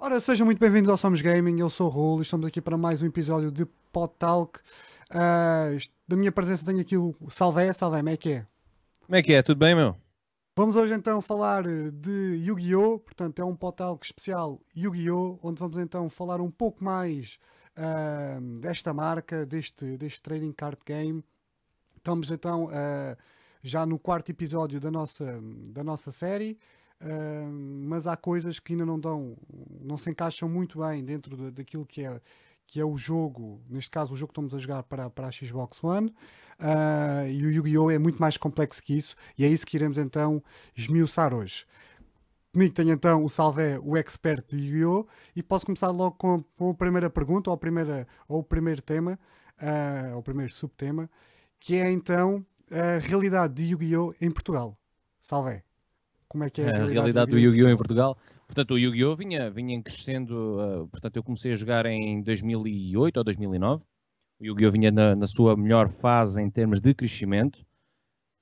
Ora, sejam muito bem-vindos ao Somos Gaming, eu sou o Raul e estamos aqui para mais um episódio de Pod Talk. Da minha presença tenho aqui o Salvé, como é que é? Como é que é? Tudo bem, meu? Vamos hoje então falar de Yu-Gi-Oh! Portanto, é um Pod Talk especial Yu-Gi-Oh! Onde vamos então falar um pouco mais desta marca, deste trading card game. Estamos então já no quarto episódio da nossa série. Mas há coisas que ainda não se encaixam muito bem dentro daquilo que é o jogo, neste caso o jogo que estamos a jogar para a Xbox One. E o Yu-Gi-Oh! É muito mais complexo que isso, e é isso que iremos então esmiuçar hoje. Comigo tenho então o Salvé, o expert de Yu-Gi-Oh! E posso começar logo com a primeira pergunta, ou o primeiro tema, ou o primeiro subtema, que é então a realidade de Yu-Gi-Oh! Em Portugal. Salvé, como é que é a A realidade de realidade do Yu-Gi-Oh! Em Yu-Gi-Oh! Em Portugal? Portugal. Portanto, o Yu-Gi-Oh! Vinha crescendo. Portanto, eu comecei a jogar em 2008 ou 2009. O Yu-Gi-Oh! Vinha na sua melhor fase em termos de crescimento,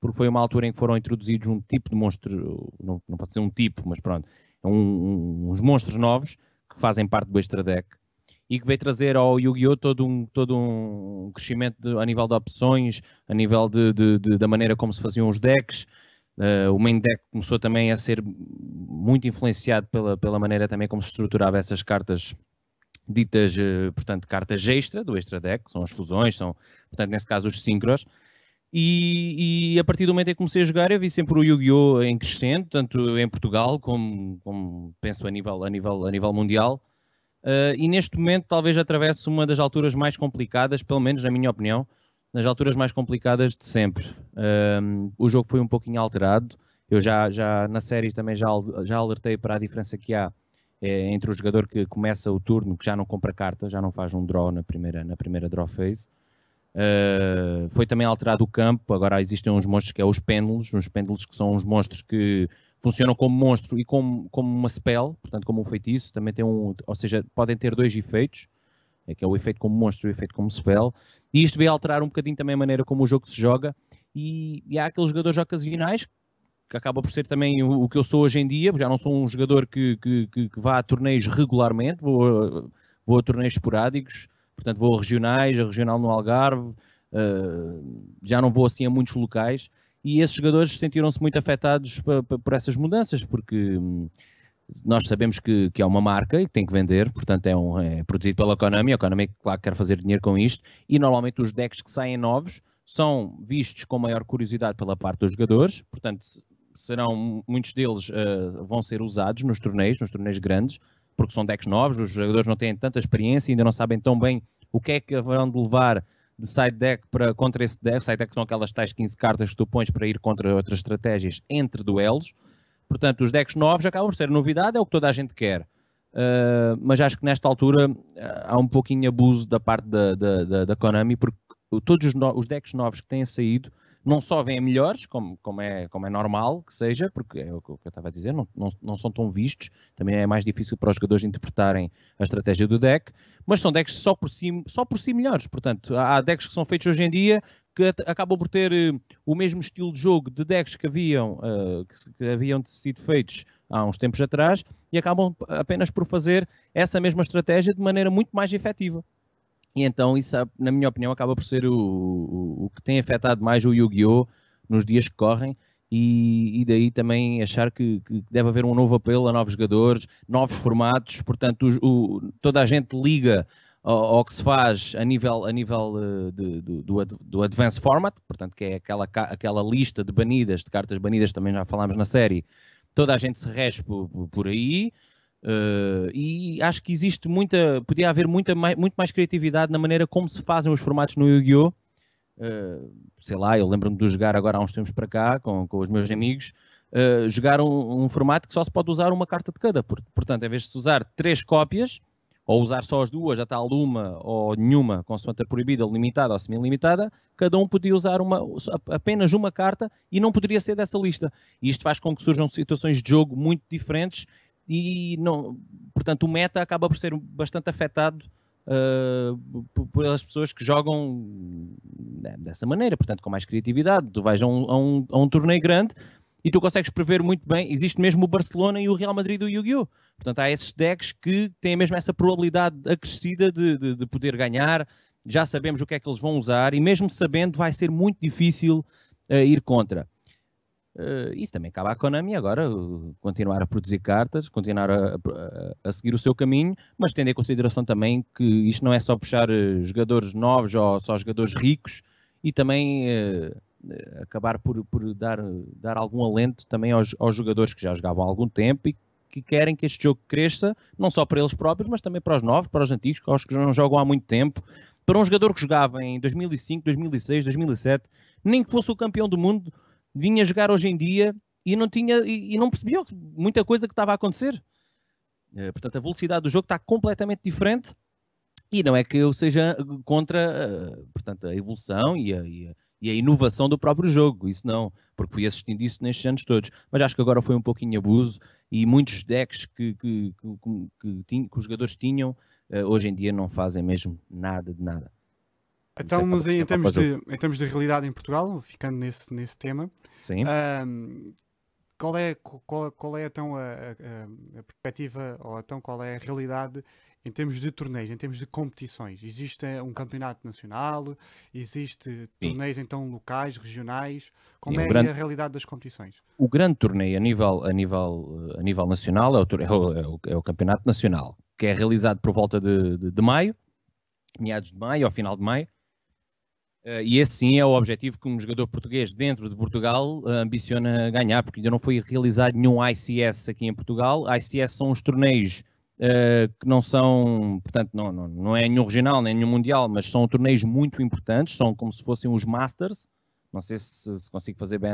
porque foi uma altura em que foram introduzidos um tipo de monstro, não pode ser um tipo, mas pronto, uns monstros novos que fazem parte do Extra Deck e que veio trazer ao Yu-Gi-Oh! todo um crescimento a nível de opções, a nível da maneira como se faziam os decks. O main deck começou também a ser muito influenciado pela maneira também como se estruturava essas cartas ditas, portanto, cartas extra do extra deck, que são as fusões, são, portanto, nesse caso os synchros. E a partir do momento em que comecei a jogar, eu vi sempre o Yu-Gi-Oh! Em crescendo, tanto em Portugal como penso a nível mundial. E neste momento talvez atravesse uma das alturas mais complicadas, pelo menos na minha opinião, nas alturas mais complicadas de sempre. O jogo foi um pouquinho alterado. Eu já na série também já alertei para a diferença que há entre o jogador que começa o turno, que já não compra carta, já não faz um draw na primeira draw phase. Foi também alterado o campo. Agora existem uns monstros que é os pêndulos que são uns monstros que funcionam como monstro e como uma spell, portanto como um feitiço. Também tem ou seja, podem ter dois efeitos, que é o efeito como monstro e o efeito como spell. E isto veio alterar um bocadinho também a maneira como o jogo se joga. E há aqueles jogadores ocasionais que acaba por ser também o que eu sou hoje em dia. Já não sou um jogador que vá a torneios regularmente, vou a torneios esporádicos, portanto vou a regionais, a regional no Algarve, já não vou assim a muitos locais, e esses jogadores sentiram-se muito afetados por essas mudanças, porque nós sabemos que é uma marca e que tem que vender, portanto é produzido pela Konami, a Konami claro que quer fazer dinheiro com isto, e normalmente os decks que saem novos são vistos com maior curiosidade pela parte dos jogadores, portanto muitos deles vão ser usados nos torneios grandes, porque são decks novos, os jogadores não têm tanta experiência, ainda não sabem tão bem o que é que haverão de levar de side deck contra esse deck. Side deck são aquelas tais 15 cartas que tu pões para ir contra outras estratégias entre duelos. Portanto, os decks novos acabam por ser novidade, é o que toda a gente quer. Mas acho que nesta altura há um pouquinho abuso da parte da Konami, porque todos os decks novos que têm saído não só vêm melhores, como é normal que seja, porque é o que eu estava a dizer, não são tão vistos, também é mais difícil para os jogadores interpretarem a estratégia do deck, mas são decks só por si melhores. Portanto, há decks que são feitos hoje em dia que acabam por ter o mesmo estilo de jogo de decks que haviam sido feitos há uns tempos atrás e acabam apenas por fazer essa mesma estratégia de maneira muito mais efetiva. E então isso, na minha opinião, acaba por ser o que tem afetado mais o Yu-Gi-Oh! Nos dias que correm, e daí também achar que deve haver um novo apelo a novos jogadores, novos formatos. Portanto, toda a gente liga ao que se faz a nível do Advanced Format, portanto, que é aquela lista de banidas, de cartas banidas, também já falámos na série. Toda a gente se rege por aí. E acho que podia haver muito mais criatividade na maneira como se fazem os formatos no Yu-Gi-Oh! Sei lá, eu lembro-me de jogar agora há uns tempos para cá com os meus amigos, jogar um formato que só se pode usar uma carta de cada. Portanto, em vez de se usar 3 cópias, ou usar só as duas, a tal uma ou nenhuma, consoante a proibida, limitada ou semi-limitada, cada um podia usar apenas uma carta e não poderia ser dessa lista. E isto faz com que surjam situações de jogo muito diferentes e, não, portanto, o meta acaba por ser bastante afetado pelas pessoas que jogam dessa maneira, portanto, com mais criatividade. Tu vais a um torneio grande e tu consegues prever muito bem, existe mesmo o Barcelona e o Real Madrid do Yu-Gi-Oh! Portanto, há esses decks que têm mesmo essa probabilidade acrescida de poder ganhar, já sabemos o que é que eles vão usar, e mesmo sabendo vai ser muito difícil ir contra. Isso também cabe à Konami agora, continuar a produzir cartas, continuar a seguir o seu caminho, mas tendo em consideração também que isto não é só puxar jogadores novos ou só jogadores ricos, e também acabar por dar algum alento também aos jogadores que já jogavam há algum tempo e que querem que este jogo cresça, não só para eles próprios, mas também para os novos, para os antigos, para os que não jogam há muito tempo. Para um jogador que jogava em 2005, 2006, 2007, nem que fosse o campeão do mundo, vinha jogar hoje em dia e não percebia muita coisa que estava a acontecer. Portanto, a velocidade do jogo está completamente diferente, e não é que eu seja contra portanto, a evolução e a inovação do próprio jogo, isso não, porque fui assistindo isso nestes anos todos, mas acho que agora foi um pouquinho abuso, e muitos decks que os jogadores tinham, hoje em dia não fazem mesmo nada de nada. Então, mas em termos de realidade em Portugal, ficando nesse tema, sim. Qual é então a perspectiva, ou então qual é a realidade em termos de torneios, em termos de competições? Existe um campeonato nacional? Existe torneios então locais, regionais? Como é a realidade das competições? O grande torneio a nível nacional é o campeonato nacional, que é realizado por volta de maio, meados de maio, ao final de maio. E esse sim é o objetivo que um jogador português dentro de Portugal ambiciona ganhar, porque ainda não foi realizado nenhum ICS aqui em Portugal. ICS são os torneios que não são, portanto, não é nenhum regional, nem nenhum mundial, mas são torneios muito importantes, são como se fossem os Masters. Não sei se consigo fazer bem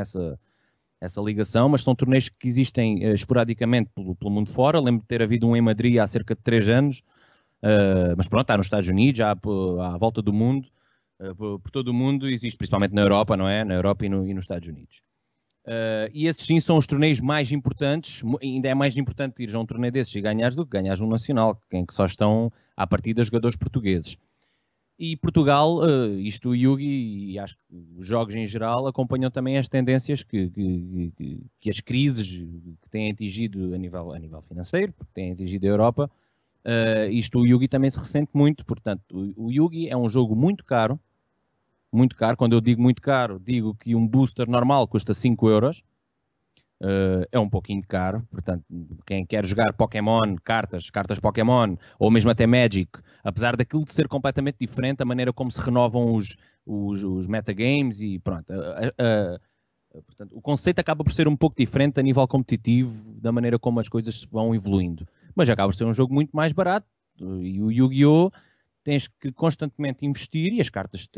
essa ligação, mas são torneios que existem esporadicamente pelo mundo fora. Lembro de ter havido um em Madrid há cerca de 3 anos, mas pronto, está nos Estados Unidos, já à volta do mundo. Por todo o mundo, existe principalmente na Europa, não é? Na Europa e nos Estados Unidos. E esses sim são os torneios mais importantes. Ainda é mais importante ires a um torneio desses e ganhares do que ganhares um nacional, em que só estão à partida jogadores portugueses. E Portugal, isto o Yugi e acho que os jogos em geral acompanham também as tendências que as crises que têm atingido a nível financeiro, que têm atingido a Europa. Isto o Yugi também se ressente muito, portanto, o Yugi é um jogo muito caro. Quando eu digo muito caro, digo que um booster normal custa 5 euros. É um pouquinho caro, portanto, quem quer jogar Pokémon, cartas Pokémon, ou mesmo até Magic, apesar daquilo de ser completamente diferente, a maneira como se renovam os metagames e pronto, portanto, o conceito acaba por ser um pouco diferente a nível competitivo, da maneira como as coisas vão evoluindo, mas acaba por ser um jogo muito mais barato, e o Yu-Gi-Oh! Tens que constantemente investir, e as cartas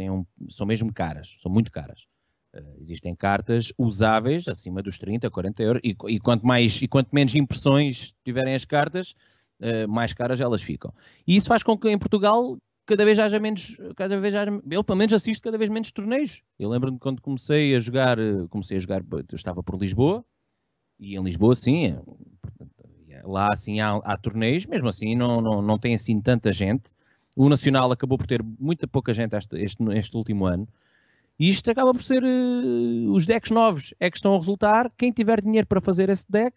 são mesmo caras, são muito caras. Existem cartas usáveis acima dos 30, 40 euros, e quanto menos impressões tiverem as cartas, mais caras elas ficam. E isso faz com que em Portugal cada vez haja menos, eu pelo menos assisto cada vez menos torneios. Eu lembro-me quando comecei a jogar, eu estava por Lisboa, e em Lisboa sim, lá assim há torneios, mesmo assim não tem assim tanta gente. O Nacional acabou por ter muita pouca gente este último ano. E isto acaba por ser os decks novos é que estão a resultar. Quem tiver dinheiro para fazer esse deck,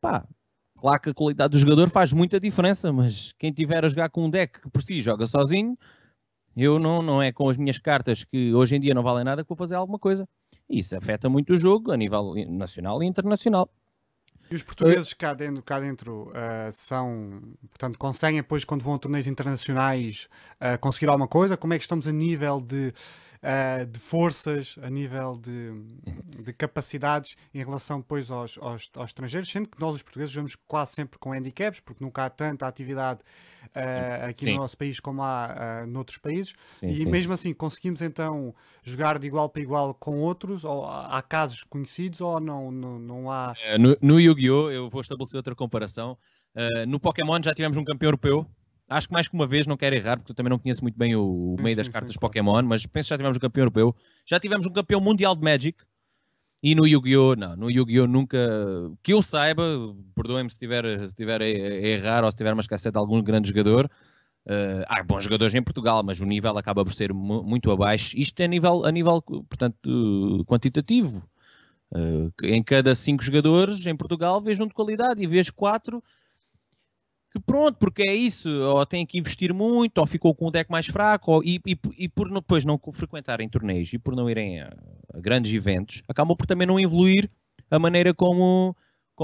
pá, claro que a qualidade do jogador faz muita diferença, mas quem tiver a jogar com um deck que por si joga sozinho, eu não é com as minhas cartas que hoje em dia não valem nada que vou fazer alguma coisa. E isso afeta muito o jogo a nível nacional e internacional. E os portugueses cá dentro são, portanto, conseguem depois, quando vão a torneios internacionais, conseguir alguma coisa? Como é que estamos a nível de forças, a nível de capacidades em relação depois aos estrangeiros, sendo que nós os portugueses jogamos quase sempre com handicaps, porque nunca há tanta atividade aqui no nosso país como há noutros países, mesmo assim conseguimos então jogar de igual para igual com outros, ou há casos conhecidos, ou não há... No Yu-Gi-Oh! Eu vou estabelecer outra comparação. No Pokémon já tivemos um campeão europeu. Acho que mais que uma vez, não quero errar, porque eu também não conheço muito bem o meio das cartas Pokémon, mas penso que já tivemos um campeão europeu. Já tivemos um campeão mundial de Magic. E no Yu-Gi-Oh! Não. No Yu-Gi-Oh! Nunca... Que eu saiba, perdoem-me se estiver a errar ou se estiver a esquecer de algum grande jogador. Há bons jogadores em Portugal, mas o nível acaba por ser muito abaixo. Isto é a nível portanto, quantitativo. Em cada 5 jogadores em Portugal vejo um de qualidade e vejo 4 que pronto, porque é isso, ou tem que investir muito, ou ficou com o deck mais fraco, e por depois não frequentarem torneios e por não irem a grandes eventos, acabam por também não evoluir a maneira como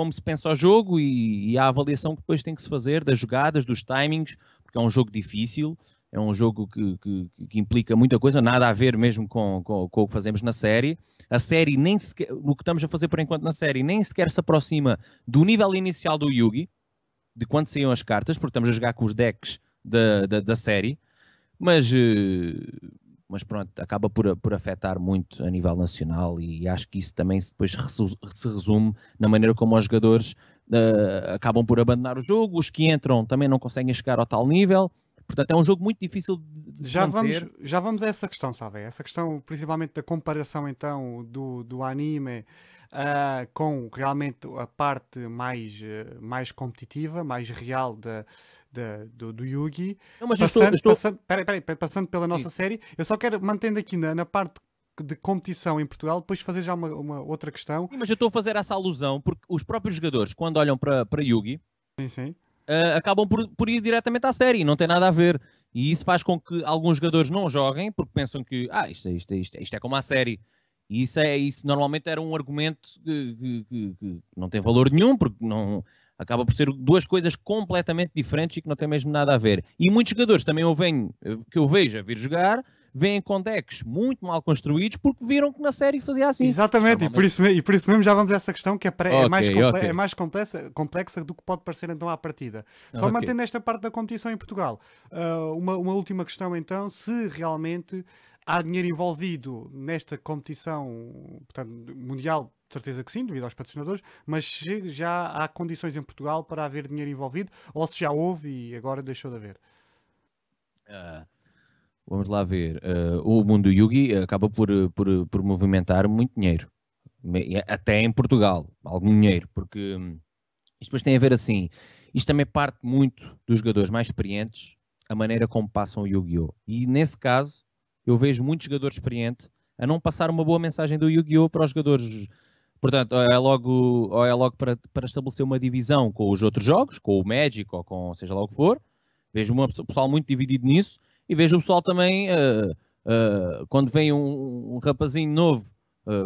se pensa o jogo e a avaliação que depois tem que se fazer das jogadas, dos timings, porque é um jogo difícil, é um jogo que implica muita coisa, nada a ver mesmo com o que fazemos na série. A série nem sequer, o que estamos a fazer por enquanto na série, nem sequer se aproxima do nível inicial do Yugi, de quando saíam as cartas, porque estamos a jogar com os decks da série, mas pronto, acaba por afetar muito a nível nacional e acho que isso também depois se resume na maneira como os jogadores acabam por abandonar o jogo, os que entram também não conseguem chegar ao tal nível, portanto é um jogo muito difícil de se manter. Já vamos a essa questão, sabe? Essa questão principalmente da comparação então do anime com realmente a parte mais competitiva, mais real do Yugi. Não, mas passando pela nossa série, eu só quero mantendo aqui na parte de competição em Portugal, depois fazer já uma outra questão. Sim, mas eu estou a fazer essa alusão porque os próprios jogadores, quando olham para Yugi, sim. Acabam por ir diretamente à série, não tem nada a ver. E isso faz com que alguns jogadores não joguem porque pensam que isto é como a série. E isso normalmente era um argumento que não tem valor nenhum, porque não acaba por ser duas coisas completamente diferentes e que não têm mesmo nada a ver. E muitos jogadores também que eu vejo a vir jogar, vêm com decks muito mal construídos porque viram que na série fazia assim. Exatamente, e por isso mesmo já vamos a essa questão que é mais complexa do que pode parecer então à partida. Só mantendo esta parte da competição em Portugal, uma última questão então, se realmente há dinheiro envolvido nesta competição, portanto, mundial, de certeza que sim, devido aos patrocinadores, mas se já há condições em Portugal para haver dinheiro envolvido, ou se já houve e agora deixou de haver? Vamos lá ver. O mundo Yugi acaba por movimentar muito dinheiro. Até em Portugal, algum dinheiro, porque isto depois tem a ver assim. Isto também parte muito dos jogadores mais experientes, a maneira como passam o Yu-Gi-Oh! E nesse caso, eu vejo muitos jogadores experientes a não passar uma boa mensagem do Yu-Gi-Oh! Para os jogadores. Portanto, ou é logo para estabelecer uma divisão com os outros jogos, com o Magic ou com seja lá o que for. Vejo o pessoal muito dividido nisso. E vejo o pessoal também, quando vem um rapazinho novo,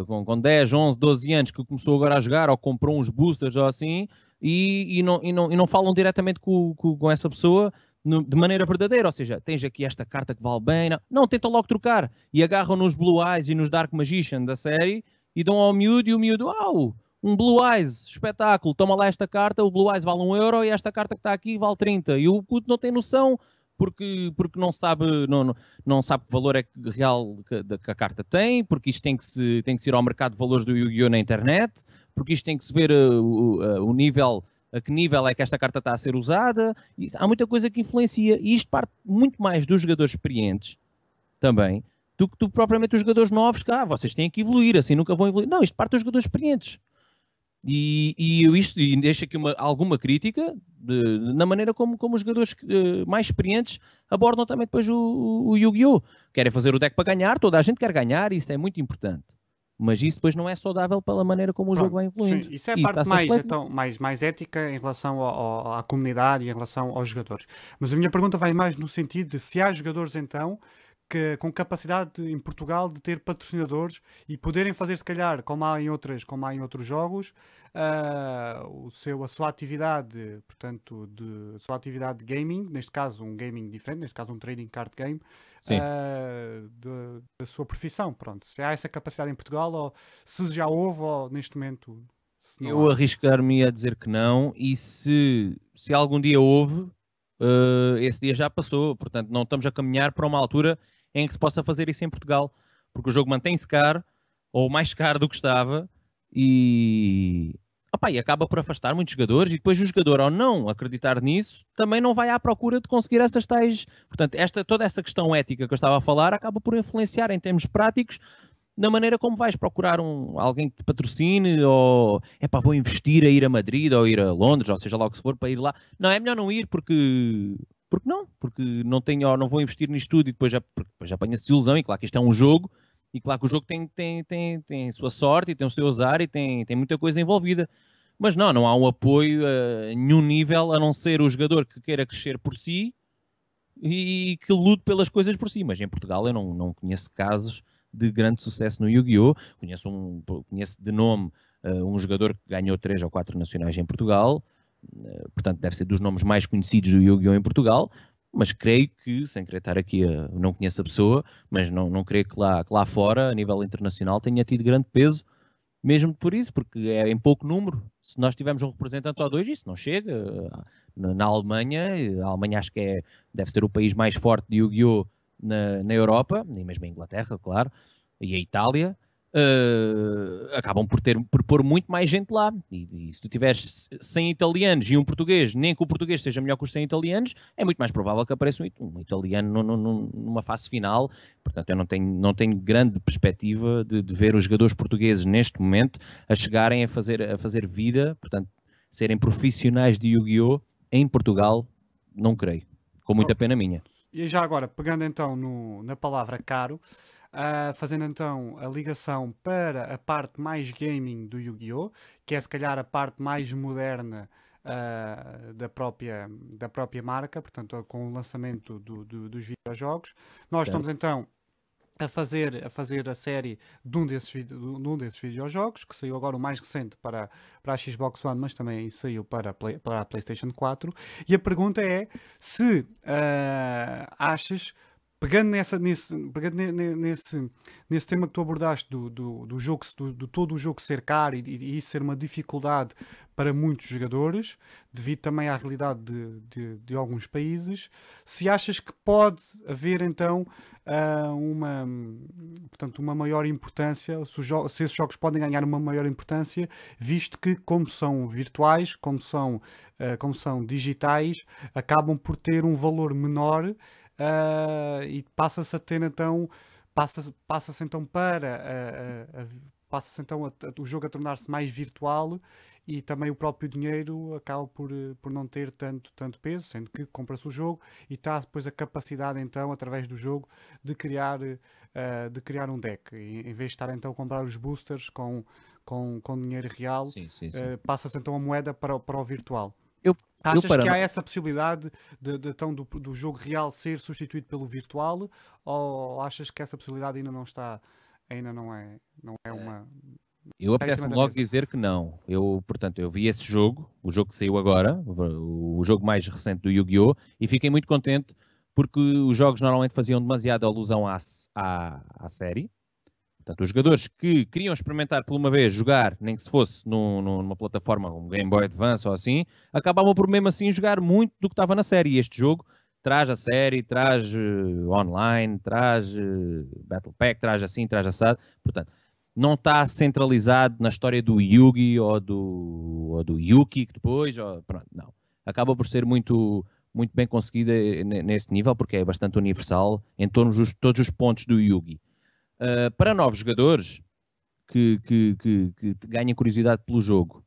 com 10, 11, 12 anos, que começou agora a jogar, ou comprou uns boosters ou assim, e não falam diretamente com essa pessoa de maneira verdadeira. Ou seja, tens aqui esta carta que vale bem. Não, tentam logo trocar. E agarram nos Blue Eyes e nos Dark Magician da série, e dão ao miúdo, e o miúdo, um Blue Eyes, espetáculo, toma lá esta carta, o Blue Eyes vale 1 euro, e esta carta que está aqui vale 30. E o puto não tem noção, porque não sabe que valor é real que a carta tem, porque isto tem que se ir ao mercado de valores do Yu-Gi-Oh! Na internet, porque isto tem que se ver o nível, a que nível é que esta carta está a ser usada. Há muita coisa que influencia, e isto parte muito mais dos jogadores experientes também, do que propriamente os jogadores novos, que vocês têm que evoluir, assim nunca vão evoluir. Não, isto parte dos jogadores experientes. E deixo aqui alguma crítica na maneira como os jogadores mais experientes abordam também depois o Yu-Gi-Oh! Querem fazer o deck para ganhar, toda a gente quer ganhar, isso é muito importante. Mas isso depois não é saudável pela maneira como o jogo vai evoluindo. Sim, isso é a parte mais ética em relação à comunidade e em relação aos jogadores. Mas a minha pergunta vai mais no sentido de se há jogadores então com capacidade em Portugal de ter patrocinadores e poderem fazer, se calhar, como há em outros jogos, a sua atividade, portanto, sua atividade de gaming, neste caso um gaming diferente, neste caso um trading card game, da sua profissão. Pronto. Se há essa capacidade em Portugal, ou se já houve, ou neste momento. Eu arriscar-me a dizer que não, e se algum dia houve, esse dia já passou. Portanto, não estamos a caminhar para uma altura em que se possa fazer isso em Portugal, porque o jogo mantém-se caro, ou mais caro do que estava, e acaba por afastar muitos jogadores, e depois o jogador, ao não acreditar nisso, também não vai à procura de conseguir essas tais... Portanto, toda essa questão ética que eu estava a falar acaba por influenciar em termos práticos na maneira como vais procurar alguém que te patrocine, ou vou investir a ir a Madrid ou ir a Londres, ou seja lá o que for, para ir lá. Não, é melhor não ir porque não vou investir nisto tudo e depois já apanha-se desilusão. E claro que isto é um jogo E claro que o jogo tem a sua sorte e tem o seu azar e tem muita coisa envolvida. Mas não há um apoio a nenhum nível, a não ser o jogador que queira crescer por si e que lute pelas coisas por si. Mas em Portugal eu não conheço casos de grande sucesso no Yu-Gi-Oh! Conheço de nome um jogador que ganhou 3 ou 4 nacionais em Portugal, portanto deve ser dos nomes mais conhecidos do Yu-Gi-Oh! Em Portugal, mas creio que, sem querer estar aqui, não conheço a pessoa, mas não creio que lá fora, a nível internacional, tenha tido grande peso, mesmo por isso, porque é em pouco número. Se nós tivermos um representante ou dois, isso não chega. Na Alemanha, a Alemanha acho que deve ser o país mais forte de Yu-Gi-Oh! Na Europa, e mesmo a Inglaterra, claro, e a Itália, acabam por pôr muito mais gente lá. E se tu tiveres 100 italianos e um português, nem que o português seja melhor que os 100 italianos, é muito mais provável que apareça um italiano numa fase final. Portanto, eu não tenho grande perspectiva de ver os jogadores portugueses neste momento a chegarem a fazer vida, portanto, serem profissionais de Yu-Gi-Oh! Em Portugal, não creio. Com muita pena minha. E já agora, pegando então na palavra caro, fazendo então a ligação para a parte mais gaming do Yu-Gi-Oh!, que é se calhar a parte mais moderna da própria marca, portanto, com o lançamento dos videojogos. Nós estamos então a fazer a série de um desses videojogos, que saiu agora o mais recente para a Xbox One, mas também saiu para a PlayStation 4. E a pergunta é se achas, pegando nesse tema que tu abordaste do jogo, do todo o jogo ser caro e isso ser uma dificuldade para muitos jogadores, devido também à realidade de alguns países, se achas que pode haver então uma maior importância, se esses jogos podem ganhar uma maior importância, visto que, como são virtuais, como são digitais, acabam por ter um valor menor. E passa-se a ter então passa-se então o jogo a tornar-se mais virtual e também o próprio dinheiro acaba por não ter tanto peso, sendo que compra-se o jogo e está depois a capacidade então através do jogo de criar um deck, em vez de estar então a comprar os boosters com dinheiro real. Sim. Passa-se então a moeda para o virtual. Eu Achas que há essa possibilidade então, do jogo real ser substituído pelo virtual, ou achas que essa possibilidade ainda não é uma... Eu apetece-me logo dizer que não. Portanto, eu vi esse jogo, o jogo que saiu agora, o jogo mais recente do Yu-Gi-Oh! E fiquei muito contente porque os jogos normalmente faziam demasiada alusão à série. Portanto, os jogadores que queriam experimentar por uma vez jogar, nem que se fosse numa plataforma como Game Boy Advance ou assim, acabavam por mesmo assim jogar muito do que estava na série. E este jogo traz a série, traz online, traz Battle Pack, traz assim, traz assado. Portanto, não está centralizado na história do Yugi ou do Yuki, que depois, pronto, não. Acaba por ser muito bem conseguida nesse nível, porque é bastante universal em todos os pontos do Yugi. Para novos jogadores que ganhem curiosidade pelo jogo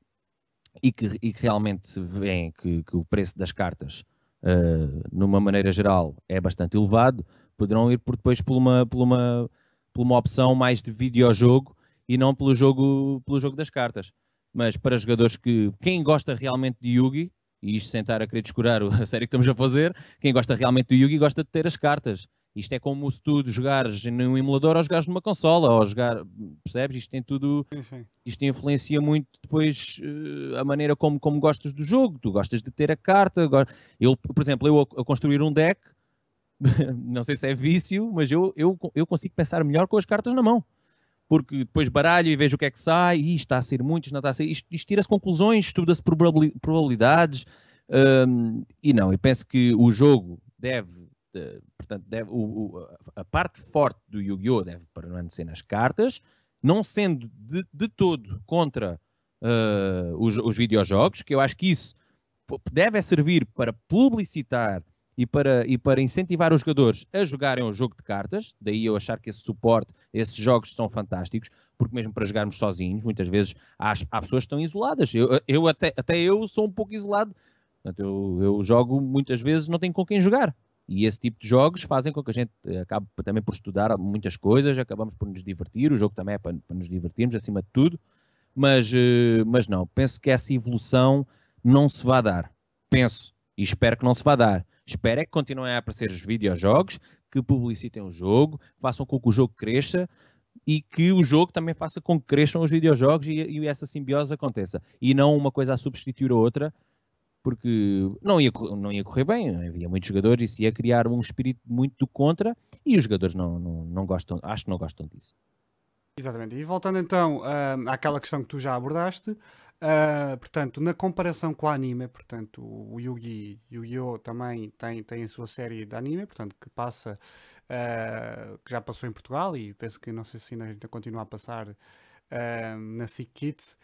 e que realmente veem que o preço das cartas, numa maneira geral, é bastante elevado, poderão ir depois por uma opção mais de videojogo e não pelo jogo das cartas. Mas para jogadores quem gosta realmente de Yugi, e isto sem estar a querer descurar a série que estamos a fazer, quem gosta realmente do Yugi gosta de ter as cartas. Isto é como se tu jogares num emulador ou jogares numa consola, ou percebes? Isto tem tudo, isto influencia muito depois a maneira como gostas do jogo. Tu gostas de ter a carta. Por exemplo, eu a construir um deck, não sei se é vício, mas eu consigo pensar melhor com as cartas na mão. Porque depois baralho e vejo o que é que sai, e isto está a ser muito, isto não está a ser. Isto tira-se conclusões, estuda-se probabilidades, e não, eu penso que o jogo portanto, a parte forte do Yu-Gi-Oh! Deve permanecer nas cartas, não sendo de todo contra os videojogos, que eu acho que isso deve servir para publicitar e para incentivar os jogadores a jogarem o jogo de cartas. Daí eu achar que esse suporte, esses jogos são fantásticos, porque mesmo para jogarmos sozinhos, muitas vezes há pessoas que estão isoladas. Até eu sou um pouco isolado. Portanto, eu jogo muitas vezes, não tenho com quem jogar. E esse tipo de jogos fazem com que a gente acabe também por estudar muitas coisas, acabamos por nos divertir, o jogo também é para nos divertirmos, acima de tudo, mas não, penso que essa evolução não se vai dar. Penso e espero que não se vá dar. Espero é que continuem a aparecer os videojogos, que publicitem o jogo, façam com que o jogo cresça e que o jogo também faça com que cresçam os videojogos e essa simbiose aconteça. E não uma coisa a substituir a outra, porque não ia correr bem. Havia muitos jogadores e isso ia criar um espírito muito do contra e os jogadores não gostam, acho que não gostam disso. Exatamente. E voltando então àquela questão que tu já abordaste, portanto, na comparação com o anime, portanto, o Yu-Gi-Oh! Também tem a sua série de anime, portanto, que passa, que já passou em Portugal e penso que não sei se ainda continua a passar na SIC Kids.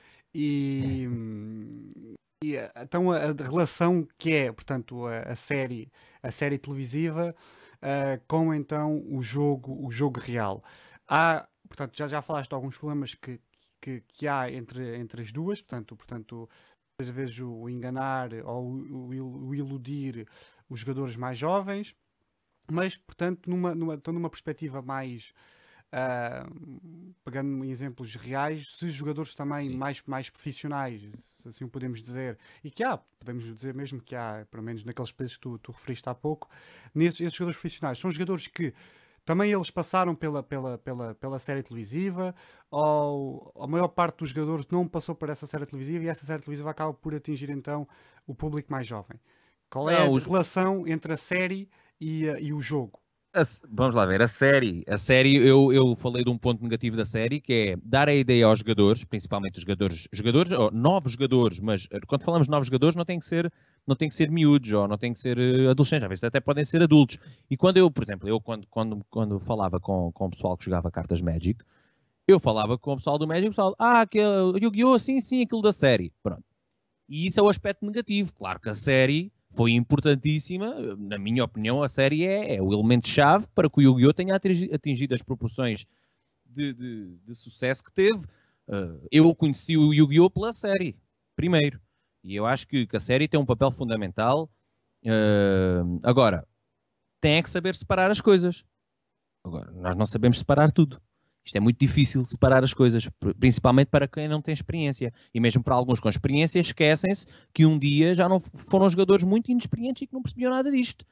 Então a relação que é, portanto, a série televisiva com então o jogo real. Portanto, já falaste de alguns problemas que há entre as duas, portanto, às vezes o enganar ou o iludir os jogadores mais jovens, mas, portanto, então numa perspectiva mais, pegando em exemplos reais, se jogadores também Sim. mais profissionais, se assim o podemos dizer, e podemos dizer mesmo que há, pelo menos naqueles países que tu referiste há pouco, esses jogadores profissionais são jogadores que também eles passaram pela série televisiva, ou a maior parte dos jogadores não passou por essa série televisiva e essa série televisiva acaba por atingir então o público mais jovem. Qual é a Não, relação entre a série e o jogo? Vamos lá ver, a série eu falei de um ponto negativo da série, que é dar a ideia aos jogadores, principalmente os jogadores, ou novos jogadores, mas quando falamos de novos jogadores não tem que ser miúdos, ou não tem que ser adolescentes, às vezes até podem ser adultos. E quando eu, por exemplo, quando falava com o pessoal que jogava cartas Magic, eu falava com o pessoal do Magic, o pessoal, aquele Yu-Gi-Oh! Sim, aquilo da série. Pronto. E isso é o aspecto negativo. Claro que a série foi importantíssima. Na minha opinião, a série é o elemento-chave para que o Yu-Gi-Oh! Tenha atingido as proporções de sucesso que teve. Eu conheci o Yu-Gi-Oh! Pela série, primeiro. E eu acho que a série tem um papel fundamental. Agora, tem é que saber separar as coisas. Agora, nós não sabemos separar tudo. Isto é muito difícil separar as coisas, principalmente para quem não tem experiência. E mesmo para alguns com experiência, esquecem-se que um dia já não foram jogadores muito inexperientes e que não percebiam nada disto.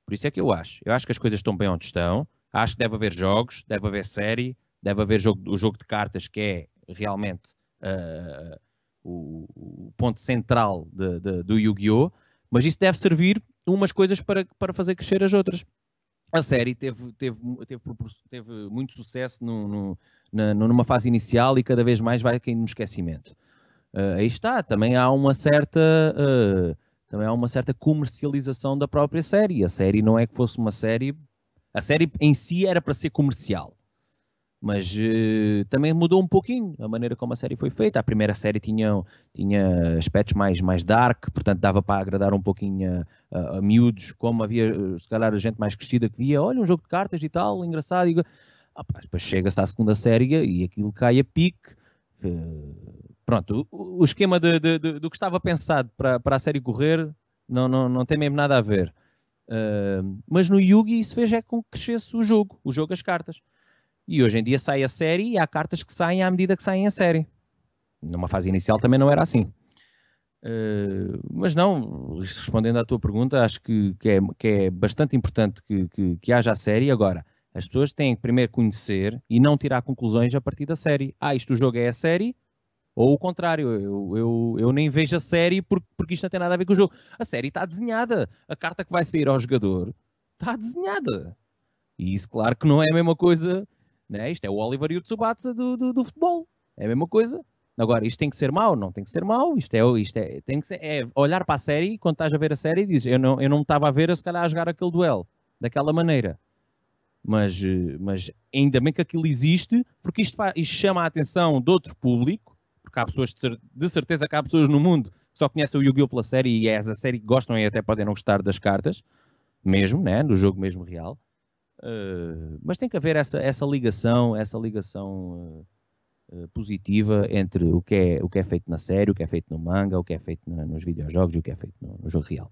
Por isso é que eu acho. Eu acho que as coisas estão bem onde estão. Acho que deve haver jogos, deve haver série, deve haver o jogo de cartas, que é realmente o ponto central do Yu-Gi-Oh! Mas isso deve servir umas coisas para fazer crescer as outras. A série teve muito sucesso numa fase inicial e cada vez mais vai caindo no esquecimento. Aí está, também há uma certa comercialização da própria série. A série não é que fosse uma série. A série em si era para ser comercial. Mas também mudou um pouquinho a maneira como a série foi feita. A primeira série tinha aspectos mais dark, portanto dava para agradar um pouquinho a miúdos, como havia se calhar a gente mais crescida que via, olha, um jogo de cartas e tal, engraçado. Depois chega-se à segunda série e aquilo cai a pique. Pronto, o esquema do que estava pensado para a série correr não tem mesmo nada a ver. Mas no Yu-Gi isso fez é com que crescesse o jogo, as cartas. E hoje em dia sai a série e há cartas que saem à medida que saem a série. Numa fase inicial também não era assim. Mas não, respondendo à tua pergunta, acho que é bastante importante que haja a série. Agora, as pessoas têm que primeiro conhecer e não tirar conclusões a partir da série. Isto o jogo é a série, ou o contrário, eu nem vejo a série porque isto não tem nada a ver com o jogo. A série está desenhada. A carta que vai sair ao jogador está desenhada. E isso, claro que não é a mesma coisa, né? Isto é o Oliver e o Tsubasa do futebol. É a mesma coisa. Agora, isto tem que ser mau? Não tem que ser mau. Tem que ser, olhar para a série, quando estás a ver a série, e dizes, eu não estava a ver, se calhar, a jogar aquele duelo daquela maneira. Mas ainda bem que aquilo existe, porque isto chama a atenção de outro público, porque há pessoas, de certeza que há pessoas no mundo que só conhecem o Yu-Gi-Oh! Pela série e é essa série que gostam e até podem não gostar das cartas, mesmo, né? Do jogo mesmo real. Mas tem que haver essa ligação positiva entre o que é feito na série, o que é feito no manga, o que é feito nos videojogos e o que é feito no jogo real.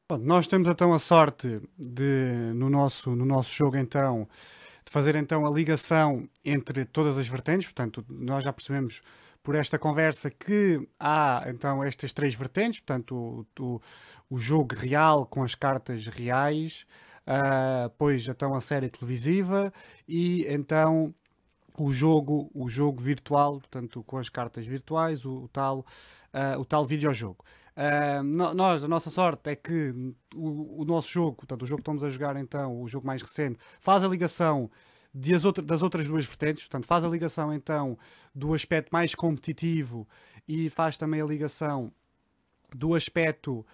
Pronto, nós temos então a sorte de, no nosso jogo então, de fazer então a ligação entre todas as vertentes, portanto, nós já percebemos por esta conversa que há então estas três vertentes, portanto, o jogo real com as cartas reais, depois então a série televisiva e então o jogo virtual, portanto, com as cartas virtuais, o tal videojogo. Nós, a nossa sorte é que o nosso jogo, portanto, o jogo que estamos a jogar então, o jogo mais recente, faz a ligação das outras duas vertentes, portanto, faz a ligação então do aspecto mais competitivo e faz também a ligação do aspecto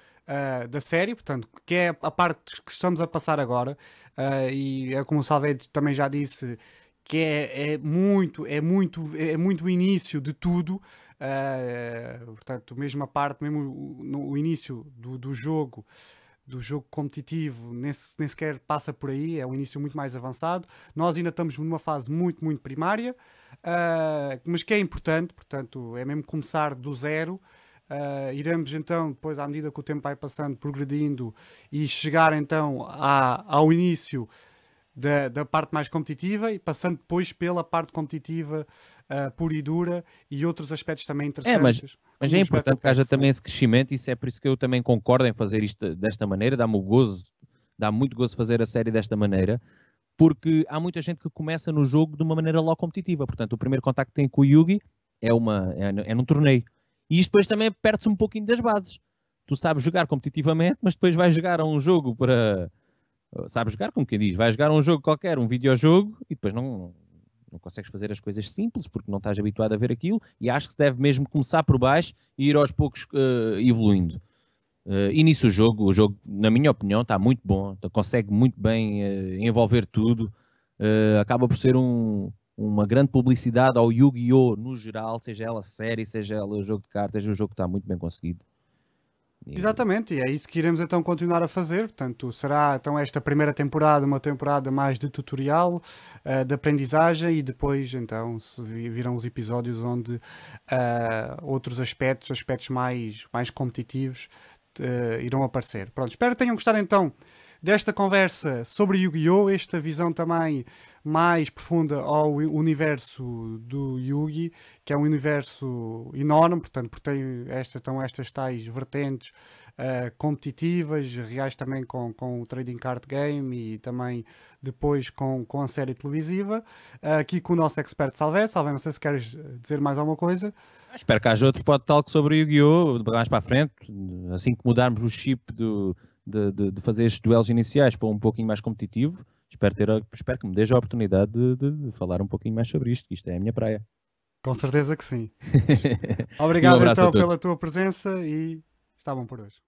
da série, portanto, que é a parte que estamos a passar agora, e é como o Salvedo também já disse, que é muito o início de tudo, portanto, mesmo a parte, mesmo no início do jogo competitivo, nem sequer passa por aí, é um início muito mais avançado. Nós ainda estamos numa fase muito, muito primária, mas que é importante, portanto, é mesmo começar do zero. Iremos então, depois, à medida que o tempo vai passando, progredindo e chegar então ao início da parte mais competitiva e passando depois pela parte competitiva pura e dura e outros aspectos também É, mas, interessantes, mas como é os Battle importante que haja Packs, né? também esse crescimento, e isso é por isso que eu também concordo em fazer isto desta maneira, dá-me gozo, dá muito gozo fazer a série desta maneira, porque há muita gente que começa no jogo de uma maneira logo competitiva. Portanto, o primeiro contacto que tem com o Yugi é num torneio. E isto depois também perde-se um pouquinho das bases. Tu sabes jogar competitivamente, mas depois vais jogar a um jogo para. Sabes jogar, como quem diz, vais jogar a um jogo qualquer, um videojogo, e depois não consegues fazer as coisas simples porque não estás habituado a ver aquilo. E acho que se deve mesmo começar por baixo e ir aos poucos evoluindo. E nisso o jogo, na minha opinião, está muito bom, consegue muito bem envolver tudo, acaba por ser uma grande publicidade ao Yu-Gi-Oh! No geral, seja ela série, seja ela jogo de cartas, o jogo está muito bem conseguido. E, Exatamente, e é isso que iremos então continuar a fazer. Portanto, será então esta primeira temporada uma temporada mais de tutorial, de aprendizagem, e depois então virão os episódios onde outros aspectos mais competitivos, irão aparecer. Pronto, espero que tenham gostado então desta conversa sobre Yu-Gi-Oh! Esta visão também mais profunda ao universo do Yugi, que é um universo enorme, portanto, porque tem estas tais vertentes competitivas, reais também com o Trading Card Game e também depois com a série televisiva. Aqui com o nosso expert Salvé. Salvé, não sei se queres dizer mais alguma coisa. espero que haja outro talk sobre Yu-Gi-Oh! Mais para a frente, assim que mudarmos o chip de fazer estes duelos iniciais para um pouquinho mais competitivo. Espero que me deixe a oportunidade de falar um pouquinho mais sobre isto, que isto é a minha praia. Com certeza que sim. E um Obrigado abraço a então pela todos. tua presença e está bom por hoje.